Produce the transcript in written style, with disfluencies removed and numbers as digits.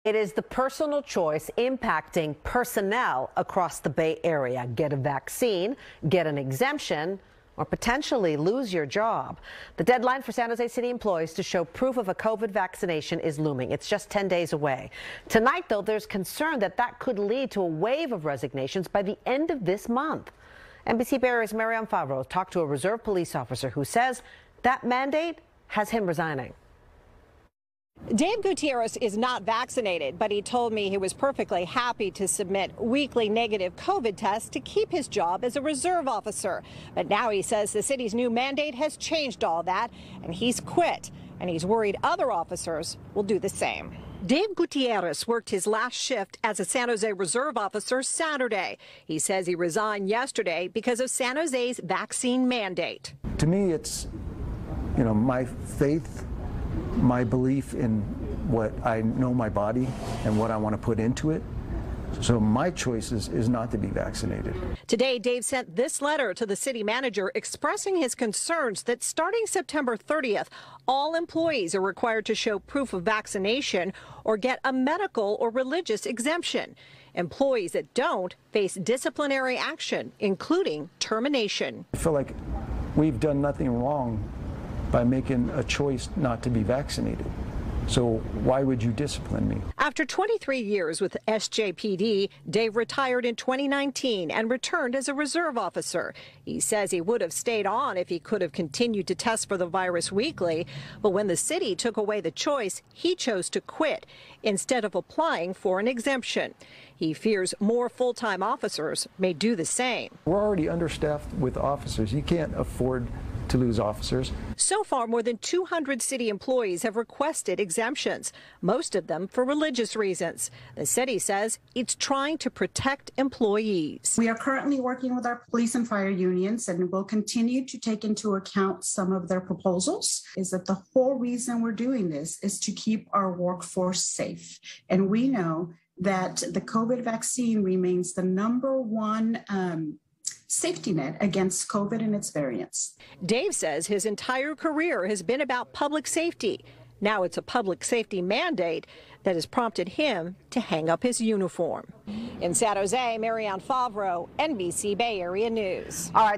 It is the personal choice impacting personnel across the Bay Area. Get a vaccine, get an exemption, or potentially lose your job. The deadline for San Jose City employees to show proof of a COVID vaccination is looming. It's just 10 days away. Tonight, though, there's concern that that could lead to a wave of resignations by the end of this month. NBC Bay Area's Marianne Favreau talked to a reserve police officer who says that mandate has him resigning. Dave Gutierrez is not vaccinated, but he told me he was perfectly happy to submit weekly negative COVID tests to keep his job as a reserve officer. But now he says the city's new mandate has changed all that, and he's quit. And he's worried other officers will do the same. Dave Gutierrez worked his last shift as a San Jose reserve officer Saturday. He says he resigned yesterday because of San Jose's vaccine mandate. To me, it's, my faith, my belief in what I know my body and what I want to put into it. So my choice is not to be vaccinated. Today, Dave sent this letter to the city manager expressing his concerns that starting September 30th, all employees are required to show proof of vaccination or get a medical or religious exemption. Employees that don't face disciplinary action, including termination. I feel like we've done nothing wrong by making a choice not to be vaccinated. So why would you discipline me? After 23 years with SJPD, Dave retired in 2019 and returned as a reserve officer. He says he would have stayed on if he could have continued to test for the virus weekly. But when the city took away the choice, he chose to quit instead of applying for an exemption. He fears more full-time officers may do the same. We're already understaffed with officers. You can't afford to lose officers. So far, more than 200 city employees have requested exemptions, most of them for religious reasons. The city says it's trying to protect employees. We are currently working with our police and fire unions, and will continue to take into account some of their proposals. Is that the whole reason we're doing this is to keep our workforce safe. And we know that the COVID vaccine remains the #1 safety net against COVID and its variants. Dave says his entire career has been about public safety. Now it's a public safety mandate that has prompted him to hang up his uniform. In San Jose, Marianne Favreau, NBC Bay Area News. All right.